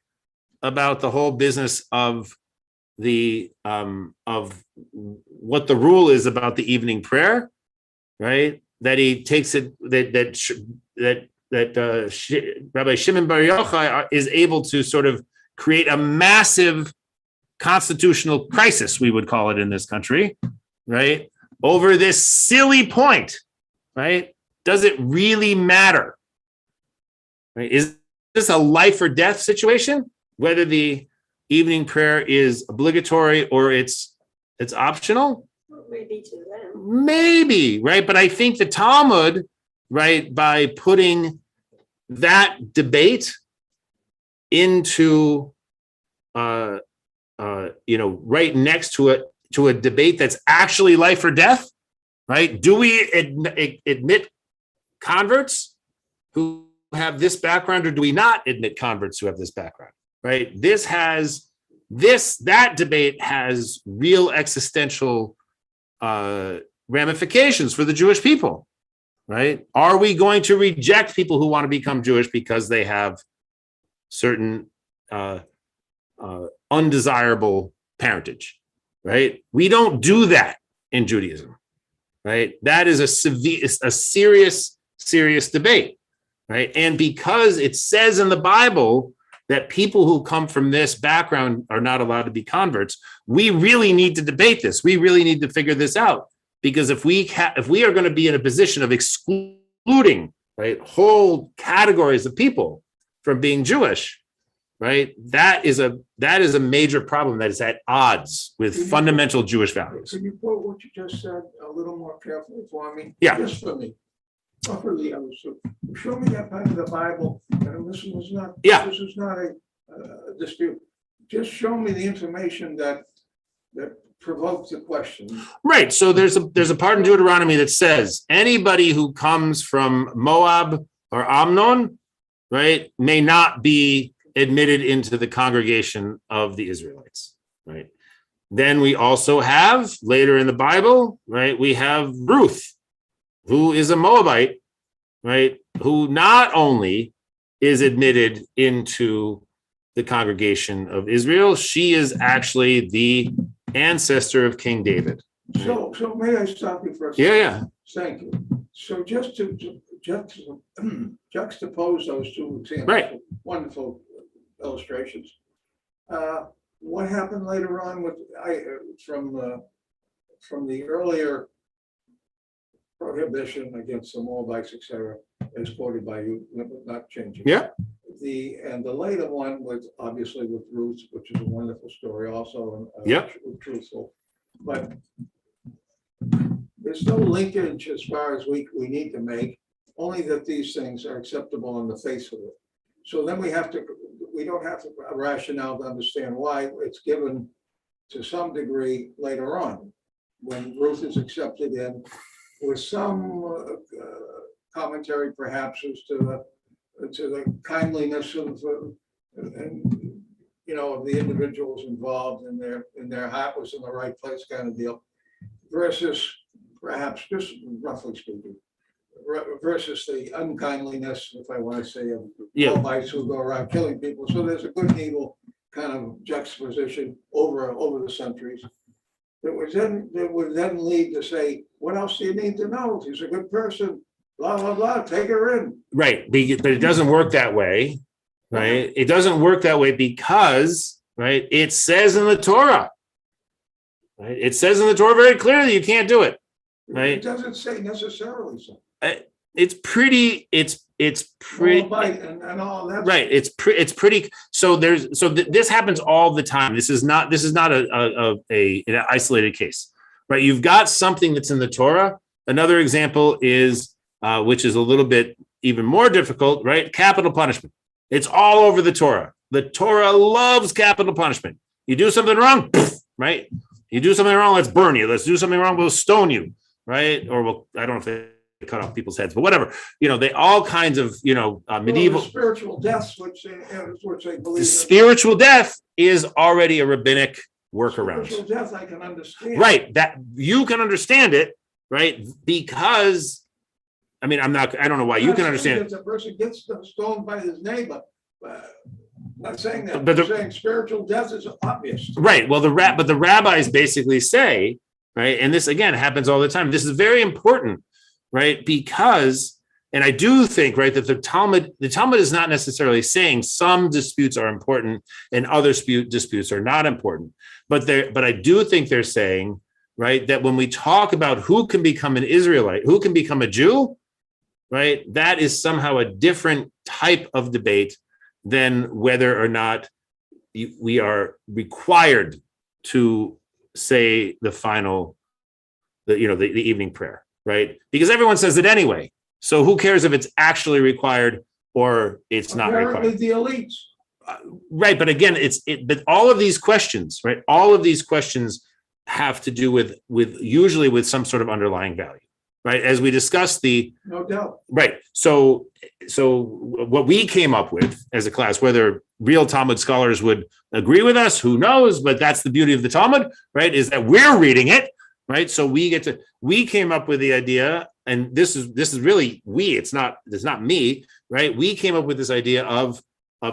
about the whole business of what the rule is about the evening prayer, right? That he takes it that Rabbi Shimon Bar Yochai is able to sort of create a massive constitutional crisis, we would call it in this country, right? Over this silly point, right? Does it really matter? Right? Is this a life or death situation? Whether the evening prayer is obligatory or it's optional? Maybe to them. Maybe, right? But I think the Talmud, right, by putting that debate into, right next to a debate that's actually life or death, right? Do we admit converts who have this background, or do we not admit converts who have this background, right? This has that debate has real existential ramifications for the Jewish people, right? Are we going to reject people who want to become Jewish because they have certain undesirable parentage, right? We don't do that in Judaism, right? That is a serious debate, right? And because it says in the Bible that people who come from this background are not allowed to be converts, we really need to debate this. We really need to figure this out, because if we are going to be in a position of excluding, right, whole categories of people from being Jewish, right, that is a major problem that is at odds with fundamental Jewish values. Can you quote what you just said a little more carefully for me? Yeah. Just for me. Not for the others. So show me that part of the Bible, and this is not, Yeah. this is not a dispute. Just show me the information that provokes the question. Right. So there's a part in Deuteronomy that says anybody who comes from Moab or Ammon, right, may not be admitted into the congregation of the Israelites, right? Then we also have later in the Bible, right, we have Ruth, who is a Moabite, right, who not only is admitted into the congregation of Israel, she is actually the ancestor of King David. So may I stop you for a second? Yeah. Thank you. So just to juxtapose those two examples, Right. wonderful illustrations. What happened later on with from the earlier prohibition against the Moabites, etc., as quoted by you, not changing. Yeah. The later one was obviously with Ruth, which is a wonderful story, also truthful, but there's no linkage as far as we need to make, only that these things are acceptable on the face of it. So then we don't have a rationale to understand why it's given to some degree later on, when Ruth is accepted in, with some commentary perhaps as to the kindliness of of the individuals involved, and their heart was in the right place, kind of deal, versus perhaps, just roughly speaking, versus the unkindliness, if I want to say, of Moabites who go around killing people. So there's a good and evil kind of juxtaposition over the centuries. That would then lead to say, what else do you need to know? She's a good person, blah, blah, blah, take her in. Right. But it doesn't work that way, right? It doesn't work that way because, right, it says in the Torah, right? It says in the Torah very clearly you can't do it, right? It doesn't say necessarily so. It's pretty, Moabite and all that. right. It's pretty. So this happens all the time. This is not an isolated case, right? You've got something that's in the Torah. Another example is, which is a little bit even more difficult, right? Capital punishment. It's all over the Torah. The Torah loves capital punishment. You do something wrong, right? You do something wrong, let's burn you. Let's do something wrong, we'll stone you, right? Or I don't know if they cut off people's heads, but whatever. They all kinds of, medieval spiritual deaths, which they believe. The spiritual death is already a rabbinic workaround. Spiritual death, I can understand. Right. That you can understand it, right? Because, I don't know why you can understand it. If a person gets stoned by his neighbor, not saying that, But I'm saying spiritual death is obvious. Right. Well, but the rabbis basically say, right, and this again happens all the time. This is very important, right? Because, and I do think, right, that the Talmud is not necessarily saying some disputes are important and other disputes are not important. But I do think they're saying, right, that when we talk about who can become an Israelite, who can become a Jew, right, that is somehow a different type of debate than whether or not we are required to say the evening prayer, right? Because everyone says it anyway. So who cares if it's actually required or it's not Apparently required? the elites. Right, but again, but all of these questions, right? All of these questions have to do with usually with some sort of underlying value, right? As we discussed No doubt. right. So what we came up with as a class, whether real Talmud scholars would agree with us, who knows? But that's the beauty of the Talmud, right? Is that we're reading it, right? So we came up with the idea, and this is really we. It's not me, right? We came up with this idea of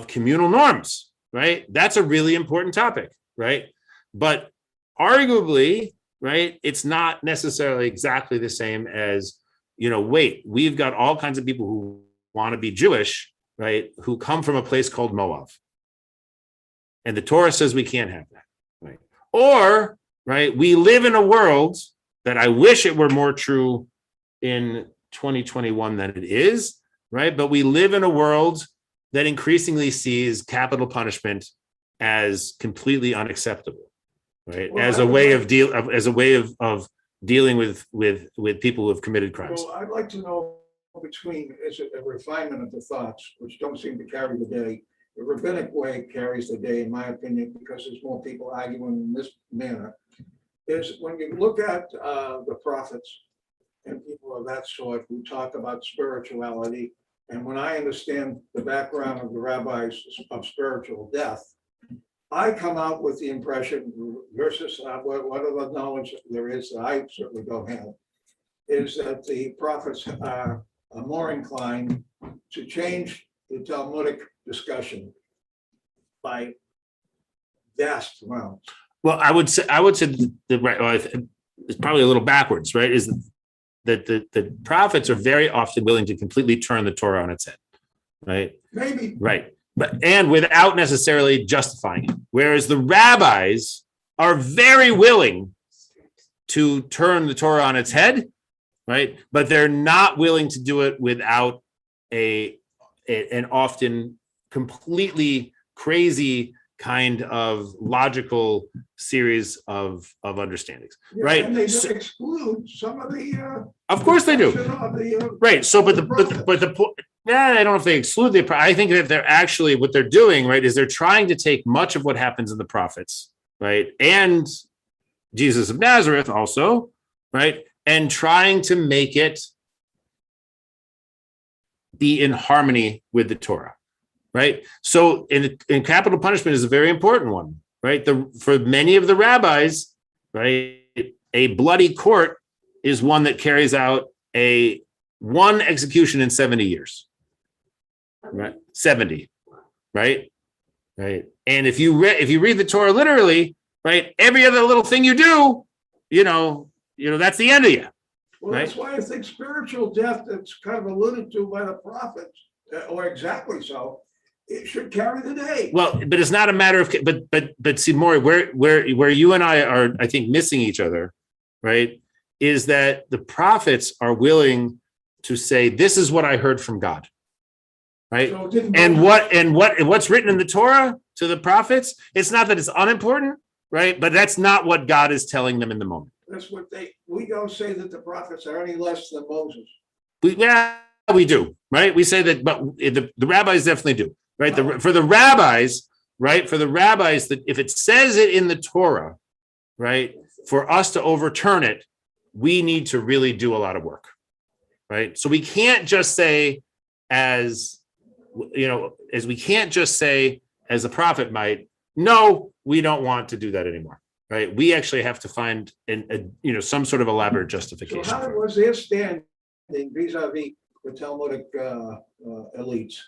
communal norms, right? That's a really important topic, right? But arguably, right, it's not necessarily exactly the same as, wait, we've got all kinds of people who want to be Jewish, right, who come from a place called Moab. And the Torah says we can't have that, right? Or, right, we live in a world that I wish it were more true in 2021 than it is, right? But we live in a world that increasingly sees capital punishment as completely unacceptable, right? Well, As a way of dealing with people who have committed crimes. Well, I'd like to know between, is it a refinement of the thoughts, which don't seem to carry the day? The rabbinic way carries the day, in my opinion, because there's more people arguing in this manner, is when you look at the prophets and people of that sort who talk about spirituality, and when I understand the background of the rabbis of spiritual death, I come out with the impression versus what other knowledge there is that I certainly don't have, is that the prophets are more inclined to change the Talmudic discussion by vast amounts. Well, I would say it's probably a little backwards, right? Is that the prophets are very often willing to completely turn the Torah on its head, right? Maybe. Right. And without necessarily justifying it. Whereas the rabbis are very willing to turn the Torah on its head, right? But they're not willing to do it without an often completely crazy kind of logical series of understandings, Yeah, right? and they exclude some of the. Of course they do. Right. So, but the prophets. point. I don't know if they exclude the. I think that they're actually what they're doing, right, is they're trying to take much of what happens in the prophets, right, and Jesus of Nazareth also, right, and trying to make it be in harmony with the Torah, right. So, in capital punishment is a very important one, right. For many of the rabbis, right, a bloody court is one that carries out one execution in 70 years. Right, 70, right. And if you read the Torah literally, right, every other little thing you do, that's the end of you. Well, right? that's why I think spiritual death that's kind of alluded to by the prophets, or exactly so, it should carry the day. Well, but it's not a matter of, but see, Maury, where you and I are, I think, missing each other, right, is that the prophets are willing to say, this is what I heard from God. Right. So And what's written in the Torah to the prophets, it's not that it's unimportant, right? But that's not what God is telling them in the moment. That's what we don't say that the prophets are any less than Moses. We do, right? We say that, but the rabbis definitely do, right? For the rabbis, that if it says it in the Torah, right, for us to overturn it, we need to really do a lot of work, right? So we can't just say as we can't just say, as the prophet might, no, we don't want to do that anymore, right? We actually have to find some sort of elaborate justification. So how was their standing vis-a-vis the Talmudic elites?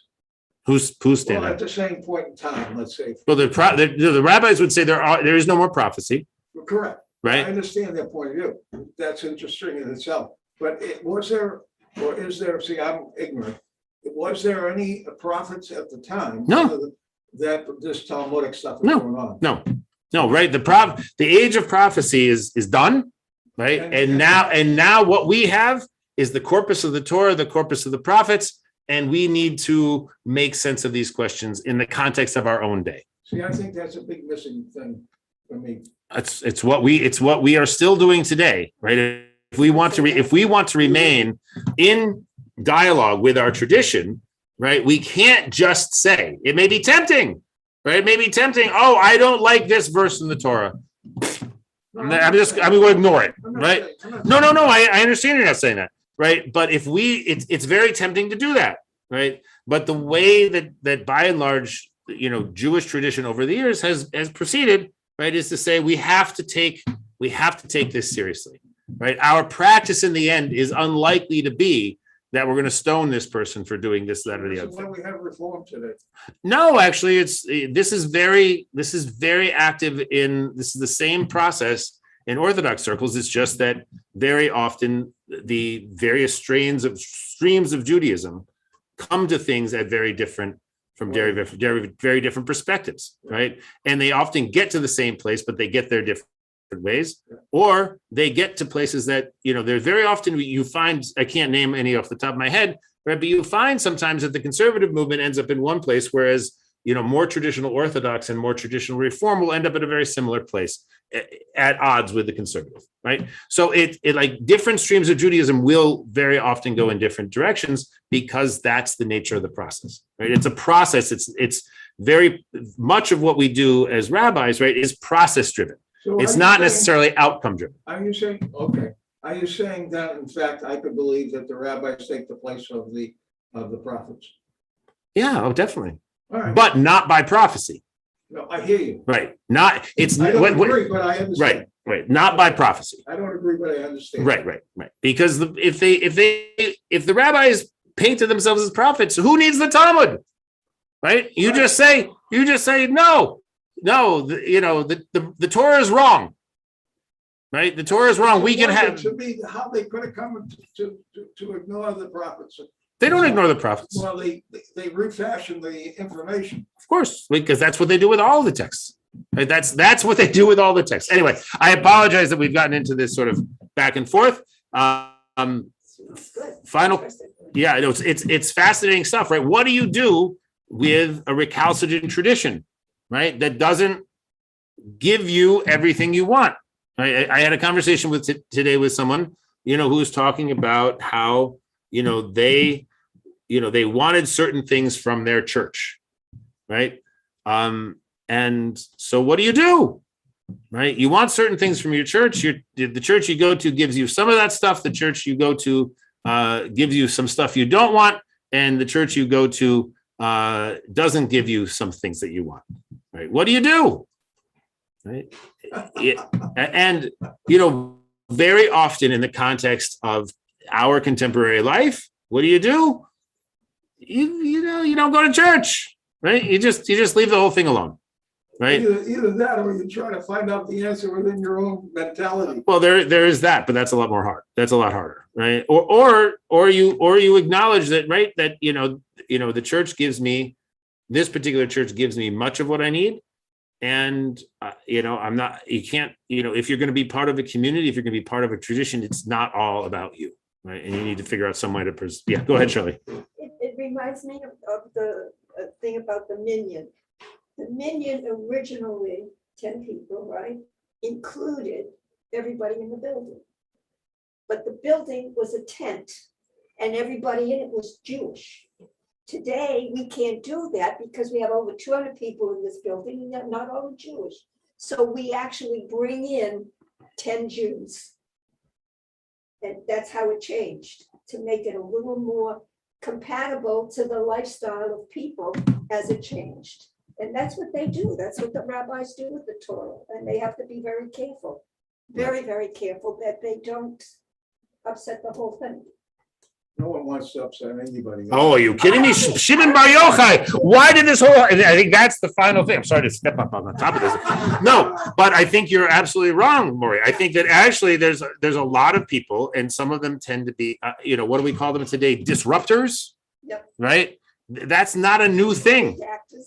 Who's Well, standing? at the same point in time, let's say. Well, the rabbis would say there is no more prophecy, Correct. right? I understand their point of view. That's interesting in itself. But was there, or is there, see, I'm ignorant. Was there any prophets at the time? No. That this Talmudic stuff is No. going on? No, right? The age of prophecy is done, right? And now what we have is the corpus of the Torah, the corpus of the prophets, and we need to make sense of these questions in the context of our own day. See, I think that's a big missing thing for me. It's what we are still doing today, right? If we want to remain in dialogue with our tradition, right, we can't just say, it may be tempting, right? It may be tempting. Oh, I don't like this verse in the Torah. we'll ignore it, I'm not right? saying- I'm not No, saying- I understand you're not saying that, right? But if it's very tempting to do that, right? But the way that by and large, Jewish tradition over the years has proceeded, right, is to say we have to take this seriously, right? Our practice in the end is unlikely to be that we're going to stone this person for doing this, that, or the So other when thing. we have reform today. No, actually, this is very active this is the same process in Orthodox circles. It's just that very often the various streams of Judaism come to things at very different perspectives, right? And they often get to the same place, but they get there different ways, or they get to places that, there's very often you find, I can't name any off the top of my head, right? But you find sometimes that the conservative movement ends up in one place, whereas, more traditional Orthodox and more traditional Reform will end up at a very similar place at odds with the conservative, right? So it like different streams of Judaism will very often go in different directions because that's the nature of the process, right? It's a process. It's very much of what we do as rabbis, right, is process driven. So It's are you not saying- necessarily outcome driven. Are you saying, okay, are you saying that in fact, I could believe that the rabbis take the place of the prophets? Yeah, oh, definitely. All right, But not by prophecy, no, I hear you. right? Not, it's, I don't what- agree, but I understand. right, not by prophecy. I don't agree, but I understand. Right. Because if the rabbis painted themselves as prophets, who needs the Talmud? Right? You just say no, the Torah is wrong. Right? The Torah is wrong. We can have. To me, how they could have come to ignore the prophets. They don't ignore the prophets, Well, they refashion the information. of course, because that's what they do with all the texts. Right? That's what they do with all the texts. Anyway, I apologize that we've gotten into this sort of back and forth. Good. Final. Interesting. Yeah, it's fascinating stuff, right? What do you do with a recalcitrant tradition, right? That doesn't give you everything you want. I had a conversation today with someone, who was talking about how, they wanted certain things from their church, right? And so what do? Right? You want certain things from your church. The church you go to gives you some of that stuff. The church you go to gives you some stuff you don't want, and the church you go to doesn't give you some things that you want. Right? What do? Right? And very often in the context of our contemporary life, what do? You don't go to church, right? You just leave the whole thing alone. Right. Either that, or you try to find out the answer within your own mentality. Well, there is that, but that's a lot more hard. That's a lot harder, right? Or you acknowledge that, right? That the church gives me, this particular church gives me much of what I need, and I'm not. You can't. If you're going to be part of a community, if you're going to be part of a tradition, it's not all about you, right? And you need to figure out some way to. Yeah, go ahead, Shirley. It reminds me of the thing about the minyan. The minyan originally, 10 people, right, included everybody in the building. But the building was a tent and everybody in it was Jewish. Today, we can't do that because we have over 200 people in this building and they're not all Jewish. So we actually bring in 10 Jews. And that's how it changed, to make it a little more compatible to the lifestyle of people as it changed. And that's what they do. That's what the rabbis do with the Torah. And they have to be very careful, very, very careful that they don't upset the whole thing. No one wants to upset anybody. Oh, are you kidding me? Shimon Bar Yochai. Why did this whole? I think that's the final thing. I'm sorry to step up on the top of this. No, but I think you're absolutely wrong, Maury. I think that actually there's a lot of people, and some of them tend to be, what do we call them today? Disruptors. Yep. Right. That's not a new thing,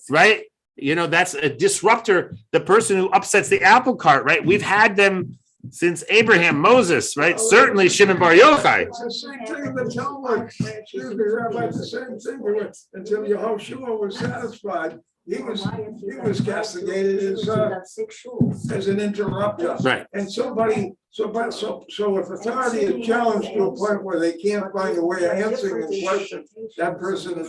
right? That's a disruptor. The person who upsets the apple cart, right? We've had them since Abraham, Moses, right? Certainly Shimon Bar Yochai. It's the same thing in the Talmud. Excuse me, Rabbi, it's the same thing until Yehoshua was satisfied. He was castigated as an interrupter. Right. And so if authority is challenged to a point where they can't find a way of answering the question, that person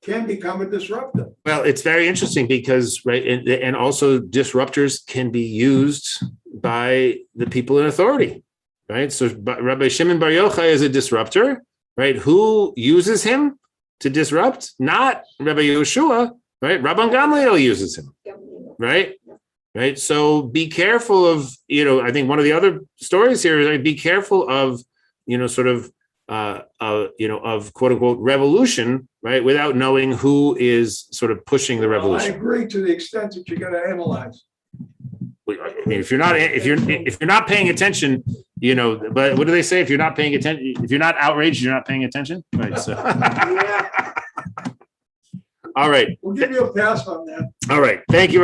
can become a disruptor. Well, it's very interesting because, right, and also disruptors can be used by the people in authority, right? So Rabbi Shimon Bar Yochai is a disruptor, right? Who uses him to disrupt? Not Rabbi Yehoshua, right? Rabban Gamliel uses him, right? Right. So be careful of, I think one of the other stories here is be careful of, sort of, of quote unquote revolution, right? Without knowing who is sort of pushing the Well, I revolution. agree to the extent that you're gonna analyze. I mean, if you're not paying attention, but what do they say? If you're not paying attention, if you're not outraged, you're not paying attention. Right. So, Yeah. all right. We'll give you a pass on that. All right. Thank you.